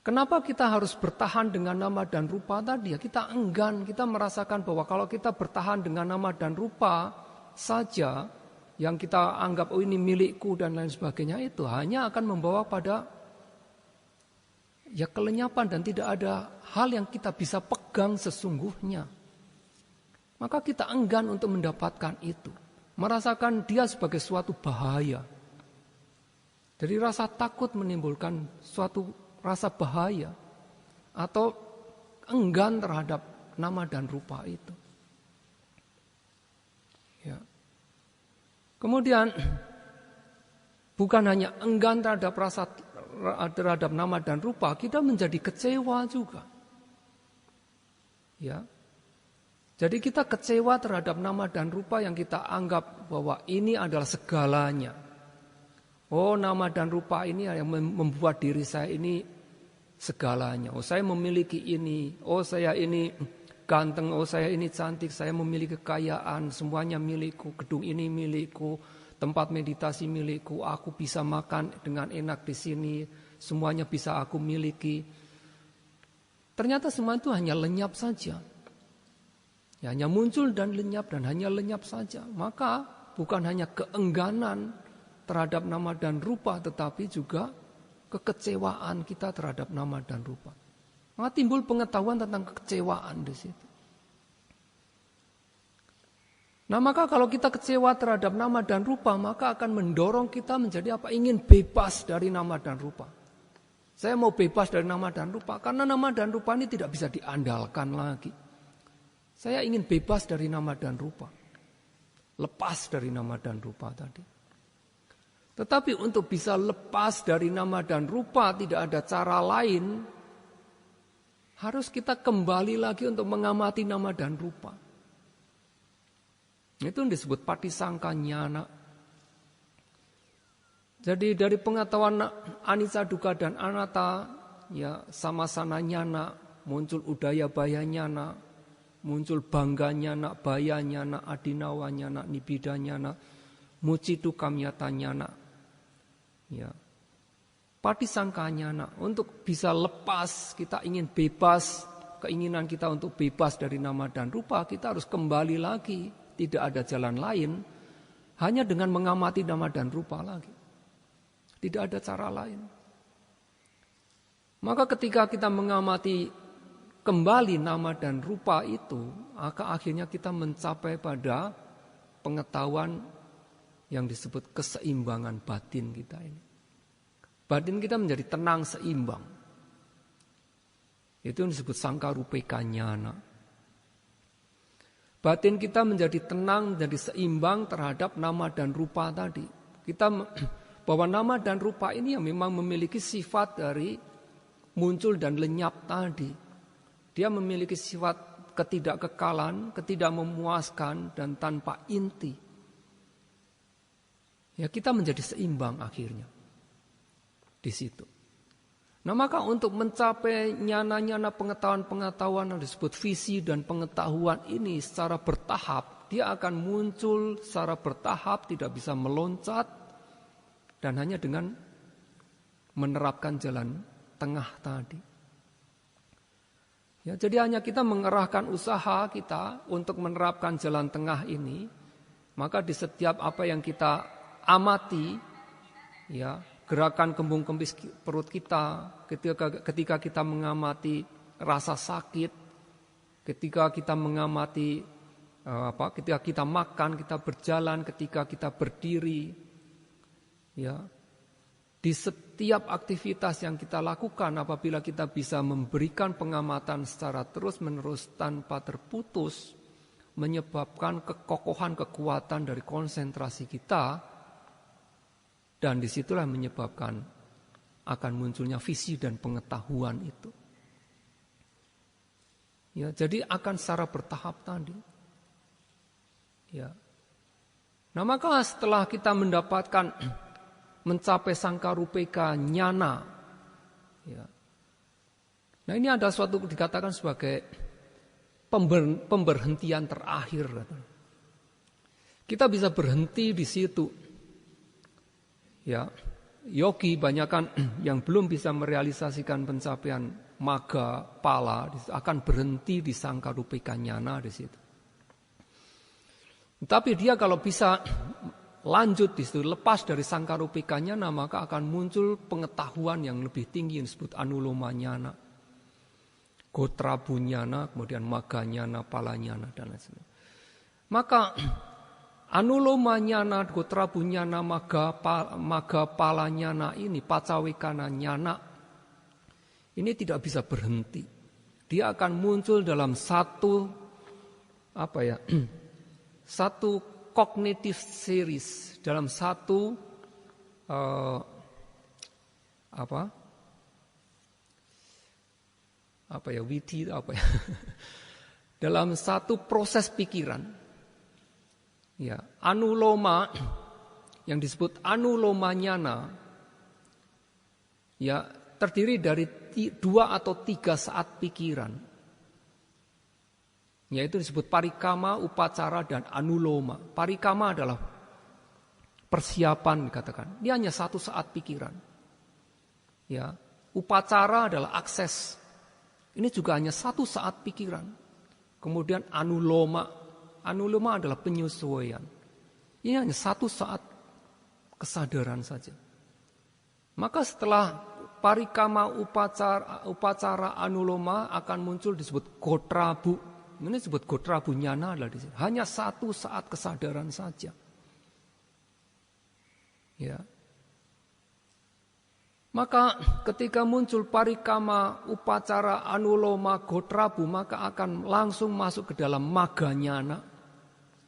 Kenapa kita harus bertahan dengan nama dan rupa tadi? Ya kita enggan, kita merasakan bahwa kalau kita bertahan dengan nama dan rupa saja, yang kita anggap oh ini milikku dan lain sebagainya, itu hanya akan membawa pada ya kelenyapan dan tidak ada hal yang kita bisa pegang sesungguhnya. Maka kita enggan untuk mendapatkan itu. Merasakan dia sebagai suatu bahaya. Jadi rasa takut menimbulkan suatu rasa bahaya. Atau enggan terhadap nama dan rupa itu. Ya. Kemudian bukan hanya enggan terhadap nama dan rupa, kita menjadi kecewa juga. Ya. Jadi kita kecewa terhadap nama dan rupa yang kita anggap bahwa ini adalah segalanya. Oh, nama dan rupa ini yang membuat diri saya ini segalanya. Oh, saya memiliki ini. Oh, saya ini ganteng. Oh, saya ini cantik. Saya memiliki kekayaan. Semuanya milikku. Gedung ini milikku. Tempat meditasi milikku. Aku bisa makan dengan enak di sini. Semuanya bisa aku miliki. Ternyata semua itu hanya lenyap saja. Ya, hanya muncul dan lenyap dan hanya lenyap saja. Maka bukan hanya keengganan terhadap nama dan rupa, tetapi juga kekecewaan kita terhadap nama dan rupa. Maka timbul pengetahuan tentang kekecewaan di situ. Nah, maka kalau kita kecewa terhadap nama dan rupa, maka akan mendorong kita menjadi apa? Ingin bebas dari nama dan rupa. Saya mau bebas dari nama dan rupa, karena nama dan rupa ini tidak bisa diandalkan lagi. Saya ingin bebas dari nama dan rupa. Lepas dari nama dan rupa tadi. Tetapi untuk bisa lepas dari nama dan rupa tidak ada cara lain. Harus kita kembali lagi untuk mengamati nama dan rupa. Itu yang disebut patisangka nyana. Jadi dari pengetahuan anicca dukkha dan anatta, ya samasana nyana, muncul udaya baya nyana, muncul bangga nyana, baya nyana, adinawa nyana, nibbida nyana, mucitu kamyata nyana. Ya. Patisangka nyana, untuk bisa lepas, kita ingin bebas, keinginan kita untuk bebas dari nama dan rupa, kita harus kembali lagi, tidak ada jalan lain, hanya dengan mengamati nama dan rupa lagi. Tidak ada cara lain. Maka ketika kita mengamati kembali nama dan rupa itu, maka akhirnya kita mencapai pada pengetahuan yang disebut keseimbangan batin kita ini. Batin kita menjadi tenang seimbang. Itu yang disebut sangkarupeka nyana. Batin kita menjadi tenang, menjadi seimbang terhadap nama dan rupa tadi. Kita bahwa nama dan rupa ini yang memang memiliki sifat dari muncul dan lenyap tadi. Dia memiliki sifat ketidakkekalan, ketidakmemuaskan, dan tanpa inti. Ya, kita menjadi seimbang akhirnya di situ. Nah, maka untuk mencapai nyana-nyana pengetahuan-pengetahuan yang disebut visi dan pengetahuan ini secara bertahap, dia akan muncul secara bertahap, tidak bisa meloncat, dan hanya dengan menerapkan jalan tengah tadi. Ya, jadi hanya kita mengerahkan usaha kita untuk menerapkan jalan tengah ini, maka di setiap apa yang kita amati, ya, gerakan kembung-kempis perut kita, ketika kita mengamati rasa sakit, ketika kita mengamati ketika kita makan, kita berjalan, ketika kita berdiri, ya, di setiap aktivitas yang kita lakukan, apabila kita bisa memberikan pengamatan secara terus-menerus tanpa terputus, menyebabkan kekokohan kekuatan dari konsentrasi kita, dan disitulah menyebabkan akan munculnya visi dan pengetahuan itu. Ya, jadi akan secara bertahap tadi. Ya. Nah, maka setelah kita mendapatkan mencapai sangkarupeka nyana. Ya. Nah, ini ada suatu dikatakan sebagai pemberhentian terakhir. Kita bisa berhenti di situ. Ya, yogi banyakan yang belum bisa merealisasikan pencapaian maga pala akan berhenti di sangkarupika nyana di situ. Tapi dia kalau bisa lanjut di situ, lepas dari sangkarupika nyana, maka akan muncul pengetahuan yang lebih tinggi yang disebut anuloma nyana, gotrabu nyana, kemudian maga nyana, pala nyana dan lain sebagainya. Maka anuloma nyana, gotrabu nyana, maga pala nyana ini, pacawekana nyana, ini tidak bisa berhenti. Dia akan muncul dalam satu satu cognitive series, dalam satu dalam satu proses pikiran. Ya, anuloma yang disebut anuloma nyana, ya terdiri dari 2 atau 3 saat pikiran. Yaitu disebut parikama, upacara, dan anuloma. Parikama adalah persiapan dikatakan. Dia hanya 1 saat pikiran. Ya, upacara adalah akses. Ini juga hanya 1 saat pikiran. Kemudian anuloma. Anuloma adalah penyesuaian. Ini hanya 1 saat kesadaran saja. Maka setelah parikama, upacara, anuloma akan muncul disebut gotrabu. Ini disebut gotrabu nyana adalah di sini. Hanya 1 saat kesadaran saja. Ya. Maka ketika muncul parikama, upacara, anuloma, gotrabu, maka akan langsung masuk ke dalam maga nyana.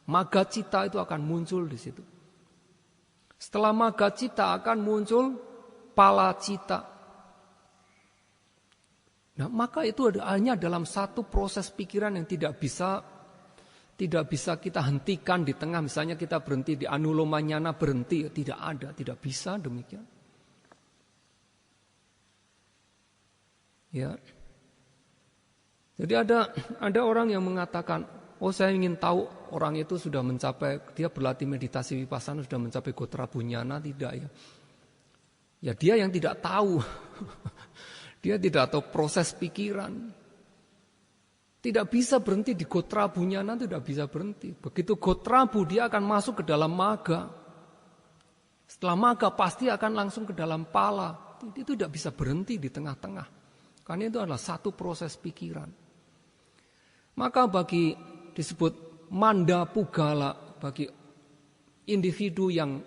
Maga cita itu akan muncul di situ. Setelah maga cita akan muncul pala cita. Nah, maka itu hanya dalam satu proses pikiran yang tidak bisa kita hentikan di tengah. Misalnya kita berhenti di anuloma nyana, berhenti, tidak ada, tidak bisa demikian. Ya. Jadi ada orang yang mengatakan, oh saya ingin tahu orang itu sudah mencapai, dia berlatih meditasi vipassana sudah mencapai gotrabu nyana, tidak ya. Ya dia yang tidak tahu. Dia tidak tahu proses pikiran. Tidak bisa berhenti di gotrabu nyana, tidak bisa berhenti. Begitu gotrabu dia akan masuk ke dalam maga. Setelah maga pasti akan langsung ke dalam pala. Itu tidak bisa berhenti di tengah-tengah. Karena itu adalah satu proses pikiran. Maka bagi disebut manda pugala, bagi individu yang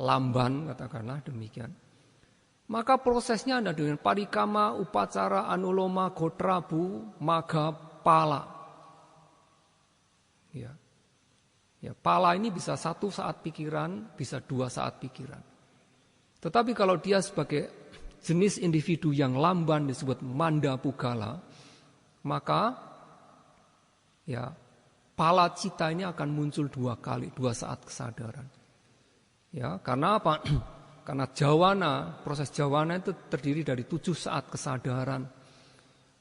lamban katakanlah demikian. Maka prosesnya ada dengan parikama, upacara, anuloma, gotrabu, maga, pala. Ya. Ya, pala ini bisa 1 saat pikiran, bisa 2 saat pikiran. Tetapi kalau dia sebagai jenis individu yang lamban disebut manda pugala, maka ya pala cita ini akan muncul 2 kali, 2 saat kesadaran. Ya, karena apa? Karena jawana, proses jawana itu terdiri dari 7 saat kesadaran.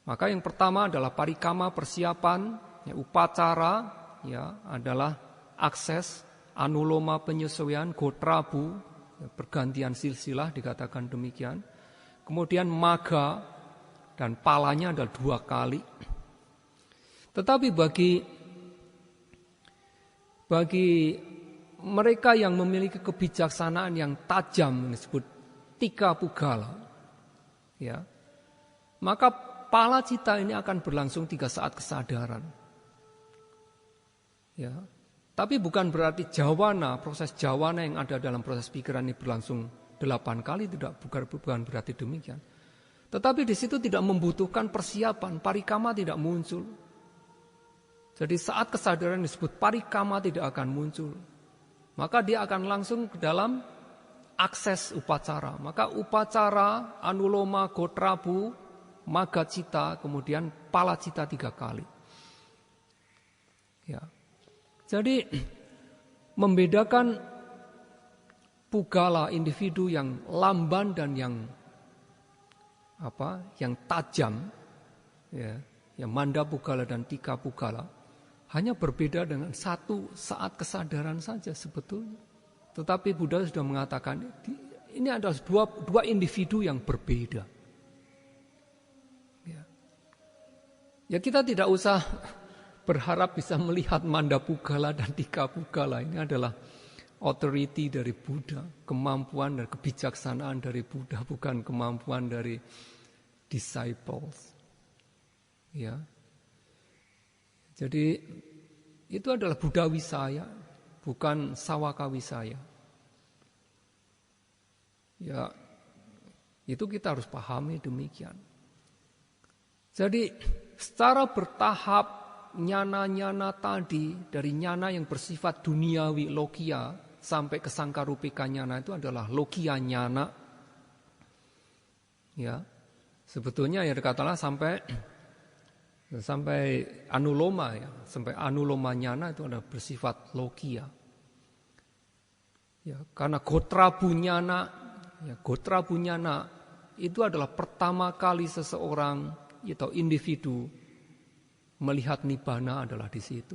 Maka yang pertama adalah parikama, persiapan, ya, upacara, ya, adalah akses, anuloma penyesuaian, gotrabu, ya, pergantian silsilah dikatakan demikian. Kemudian maga dan palanya adalah 2 kali. Tetapi bagi mereka yang memiliki kebijaksanaan yang tajam disebut tika pugala, ya, maka pala cita ini akan berlangsung 3 saat kesadaran. Ya, tapi bukan berarti jawana, proses jawana yang ada dalam proses pikiran ini berlangsung 8 kali, bukan berarti demikian. Tetapi di situ tidak membutuhkan persiapan, parikama tidak muncul. Jadi saat kesadaran disebut parikama tidak akan muncul. Maka dia akan langsung ke dalam akses upacara. Maka upacara, anuloma, gotrabu, maga cita, kemudian pala cita 3 kali. Ya. Jadi membedakan pugala individu yang lamban dan yang tajam, ya, ya Mandapugala dan Tikapugala, hanya berbeda dengan satu saat kesadaran saja sebetulnya. Tetapi Buddha sudah mengatakan ini adalah dua individu yang berbeda. Ya kita tidak usah berharap bisa melihat Mandapugala dan Tikapugala. Ini adalah authority dari Buddha, kemampuan dan kebijaksanaan dari Buddha, bukan kemampuan dari disciples. Ya. Jadi itu adalah Buddha Wisaya, bukan Sawaka Wisaya. Ya, itu kita harus pahami demikian. Jadi secara bertahap nyana-nyana tadi, dari nyana yang bersifat duniawi lokia sampai ke sangkarupika nyana itu adalah lokia nyana. Ya, sebetulnya ya katakanlah sampai anuloma ya, sampai anuloma nyana itu adalah bersifat lokia. Ya, karena gotra bunyana itu adalah pertama kali seseorang atau individu melihat nibbana adalah di situ.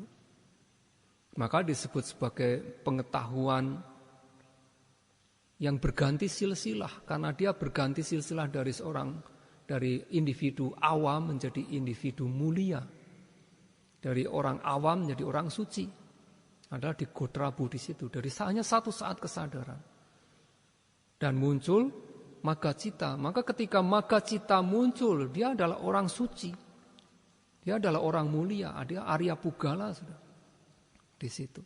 Maka disebut sebagai pengetahuan yang berganti silsilah, karena dia berganti silsilah dari individu awam menjadi individu mulia, dari orang awam menjadi orang suci. Adalah di Gotrabu di situ, dari hanya satu saat kesadaran. Dan muncul Magacita. Maka ketika Magacita muncul, dia adalah orang suci. Dia adalah orang mulia, dia Arya Pugala sudah di situ.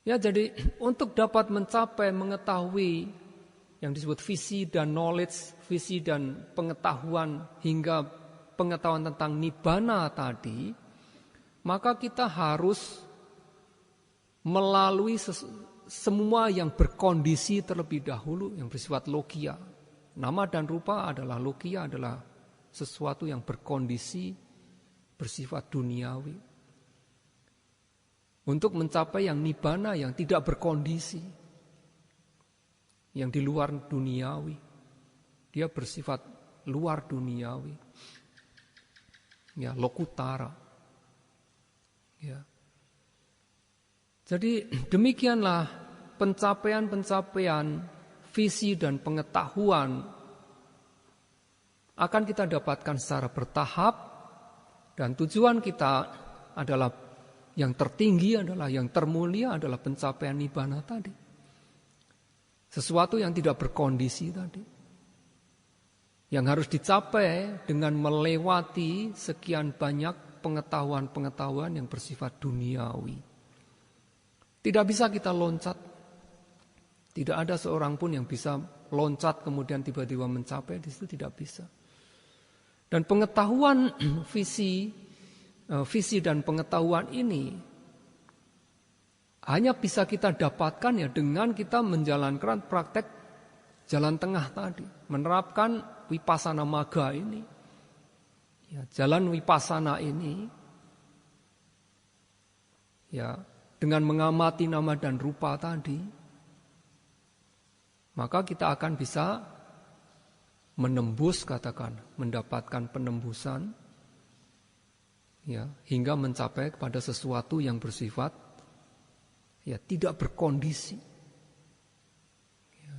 Ya, jadi untuk dapat mencapai mengetahui yang disebut visi dan knowledge, visi dan pengetahuan hingga pengetahuan tentang nibbana tadi, maka kita harus melalui semua yang berkondisi terlebih dahulu, yang bersifat lokia. Nama dan rupa adalah lokia, adalah sesuatu yang berkondisi, bersifat duniawi. Untuk mencapai yang nibbana yang tidak berkondisi, yang di luar duniawi. Dia bersifat luar duniawi. Ya, lokutara. Ya. Jadi demikianlah pencapaian-pencapaian visi dan pengetahuan akan kita dapatkan secara bertahap, dan tujuan kita adalah yang tertinggi, adalah yang termulia, adalah pencapaian nibbana tadi. Sesuatu yang tidak berkondisi tadi, yang harus dicapai dengan melewati sekian banyak pengetahuan-pengetahuan yang bersifat duniawi. Tidak bisa kita loncat. Tidak ada seorang pun yang bisa loncat kemudian tiba-tiba mencapai, di situ tidak bisa. Dan pengetahuan visi dan pengetahuan ini hanya bisa kita dapatkan ya dengan kita menjalankan praktek jalan tengah tadi, menerapkan Vipassana Magga ini. Ya, jalan Vipassana ini ya, dengan mengamati nama dan rupa tadi, maka kita akan bisa menembus, katakan, mendapatkan penembusan ya, hingga mencapai kepada sesuatu yang bersifat ya tidak berkondisi. Ya.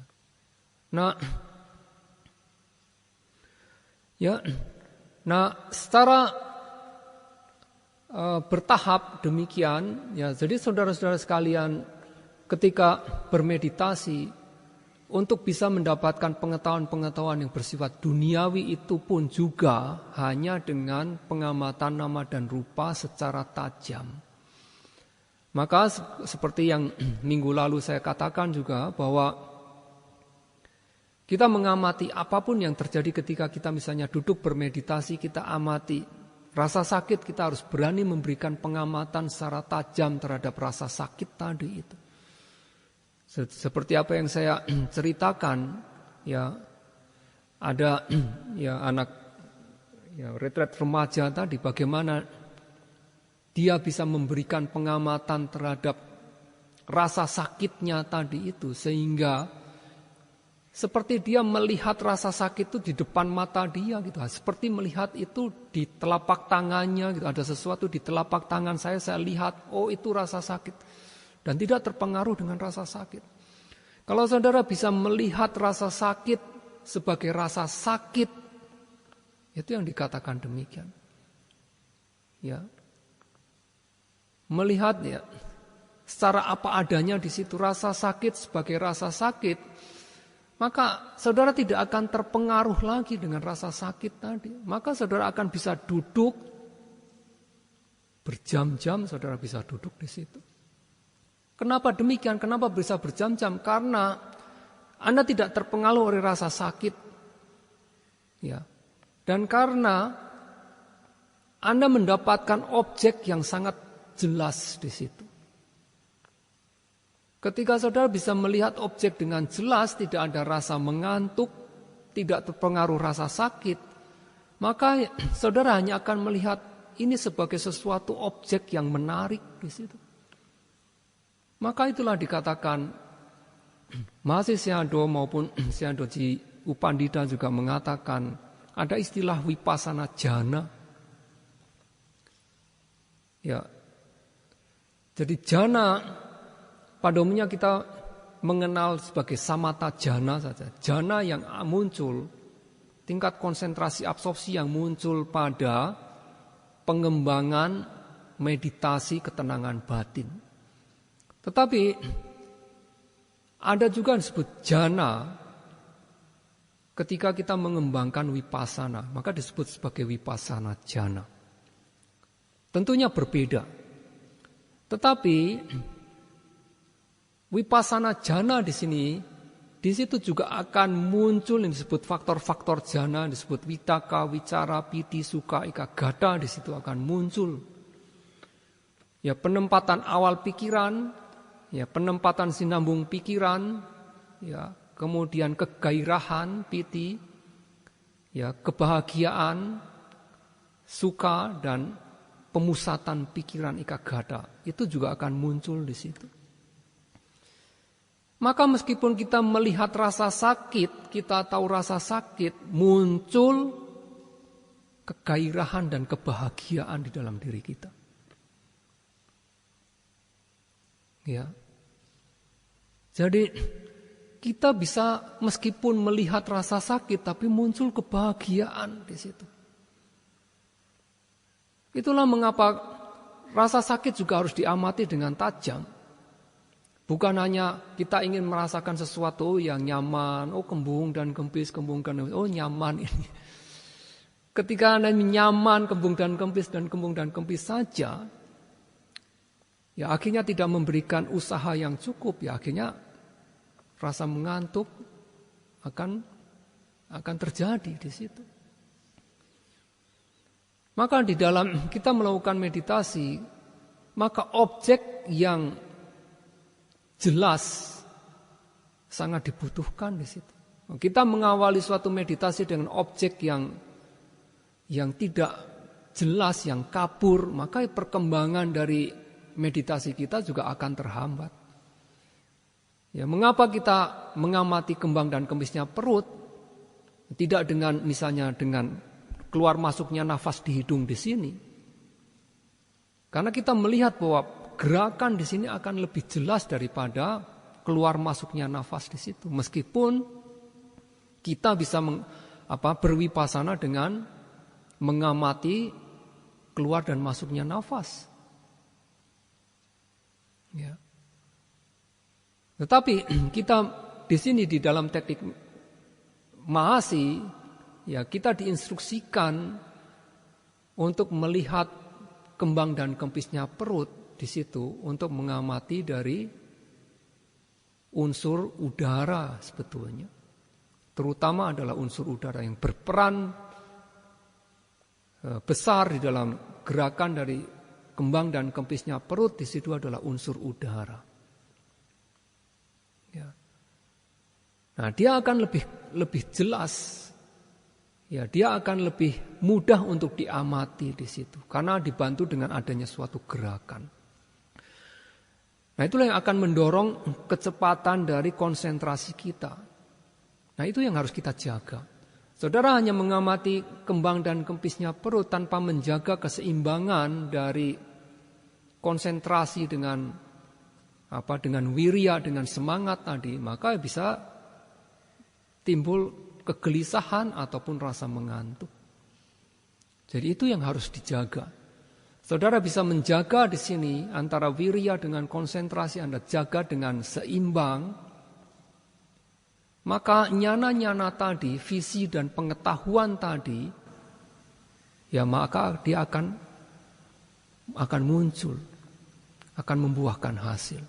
Nah, secara bertahap demikian ya. Jadi saudara-saudara sekalian, ketika bermeditasi untuk bisa mendapatkan pengetahuan-pengetahuan yang bersifat duniawi itu pun juga hanya dengan pengamatan nama dan rupa secara tajam. Maka seperti yang minggu lalu saya katakan juga, bahwa kita mengamati apapun yang terjadi ketika kita misalnya duduk bermeditasi, kita amati rasa sakit, kita harus berani memberikan pengamatan secara tajam terhadap rasa sakit tadi itu. Seperti apa yang saya ceritakan, ya ada ya anak ya retret remaja tadi, bagaimana dia bisa memberikan pengamatan terhadap rasa sakitnya tadi itu, sehingga Seperti dia melihat rasa sakit itu di depan mata dia gitu. Seperti melihat itu di telapak tangannya gitu. Ada sesuatu di telapak tangan saya lihat, oh itu rasa sakit. Dan tidak terpengaruh dengan rasa sakit. Kalau saudara bisa melihat rasa sakit sebagai rasa sakit, itu yang dikatakan demikian. Ya. Melihat ya secara apa adanya di situ rasa sakit sebagai rasa sakit, maka saudara tidak akan terpengaruh lagi dengan rasa sakit tadi. Maka saudara akan bisa duduk berjam-jam, saudara bisa duduk di situ. Kenapa demikian? Kenapa bisa berjam-jam? Karena Anda tidak terpengaruh oleh rasa sakit. Ya. Dan karena Anda mendapatkan objek yang sangat jelas di situ. Ketika saudara bisa melihat objek dengan jelas, tidak ada rasa mengantuk, tidak terpengaruh rasa sakit, maka saudara hanya akan melihat ini sebagai sesuatu objek yang menarik di situ. Maka itulah dikatakan Mahasi Sayadaw maupun Sayadawji Upandita juga mengatakan ada istilah Vipassana jhana. Ya. Jadi jhana pada umumnya kita mengenal sebagai samatha jhana saja. Jhana yang muncul, tingkat konsentrasi absorpsi yang muncul pada pengembangan meditasi ketenangan batin. Tetapi ada juga yang disebut jhana ketika kita mengembangkan vipassana, maka disebut sebagai vipassana jhana. Tentunya berbeda. Tetapi Vipassana jhana di situ juga akan muncul yang disebut faktor-faktor jhana, disebut vitaka, wicara, piti, sukha, ekagata di situ akan muncul. Ya penempatan awal pikiran, ya penempatan sinambung pikiran, ya kemudian kegairahan, piti, ya kebahagiaan, sukha dan pemusatan pikiran ekagata itu juga akan muncul di situ. Maka meskipun kita melihat rasa sakit, kita tahu rasa sakit, muncul kegairahan dan kebahagiaan di dalam diri kita. Ya. Jadi kita bisa meskipun melihat rasa sakit, tapi muncul kebahagiaan di situ. Itulah mengapa rasa sakit juga harus diamati dengan tajam. Bukan hanya kita ingin merasakan sesuatu yang nyaman, oh kembung dan kempis, oh nyaman ini. Ketika Anda nyaman kembung dan kempis saja, ya akhirnya tidak memberikan usaha yang cukup, ya akhirnya rasa mengantuk akan terjadi di situ. Maka di dalam kita melakukan meditasi, maka objek yang jelas sangat dibutuhkan di situ. Kita mengawali suatu meditasi dengan objek yang tidak jelas, yang kabur, maka perkembangan dari meditasi kita juga akan terhambat. Ya, mengapa kita mengamati kembang dan kempisnya perut? Tidak dengan misalnya dengan keluar masuknya nafas di hidung di sini. Karena kita melihat bahwa gerakan di sini akan lebih jelas daripada keluar masuknya nafas di situ. Meskipun kita bisa berwipasana dengan mengamati keluar dan masuknya nafas. Ya. Tetapi kita di sini di dalam teknik Mahasi, ya kita diinstruksikan untuk melihat kembang dan kempisnya perut. Di situ untuk mengamati dari unsur udara sebetulnya. Terutama adalah unsur udara yang berperan besar di dalam gerakan dari kembang dan kempisnya perut. Di situ adalah unsur udara. Ya. Nah, dia akan lebih jelas. Ya, dia akan lebih mudah untuk diamati di situ karena dibantu dengan adanya suatu gerakan. Nah itulah yang akan mendorong kecepatan dari konsentrasi kita. Nah, itu yang harus kita jaga. Saudara hanya mengamati kembang dan kempisnya perut tanpa menjaga keseimbangan dari konsentrasi dengan wirya, dengan semangat tadi, maka bisa timbul kegelisahan ataupun rasa mengantuk. Jadi itu yang harus dijaga. Saudara bisa menjaga di sini antara wirya dengan konsentrasi Anda jaga dengan seimbang. Maka nyana-nyana tadi, visi dan pengetahuan tadi, ya maka dia akan muncul, akan membuahkan hasil.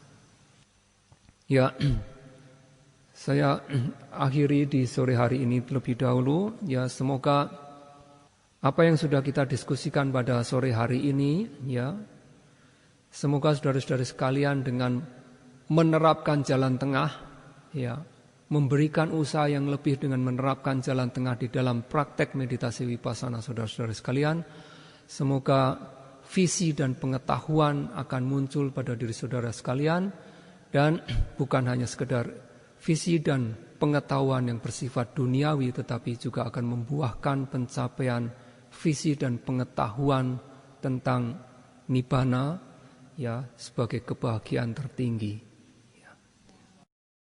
Ya, saya akhiri di sore hari ini terlebih dahulu. Ya, semoga apa yang sudah kita diskusikan pada sore hari ini, ya, semoga saudara-saudara sekalian dengan menerapkan jalan tengah, ya, memberikan usaha yang lebih dengan menerapkan jalan tengah di dalam praktek meditasi vipassana saudara-saudara sekalian. Semoga visi dan pengetahuan akan muncul pada diri saudara sekalian, dan bukan hanya sekedar visi dan pengetahuan yang bersifat duniawi, tetapi juga akan membuahkan pencapaian visi dan pengetahuan tentang nibbana, ya, sebagai kebahagiaan tertinggi.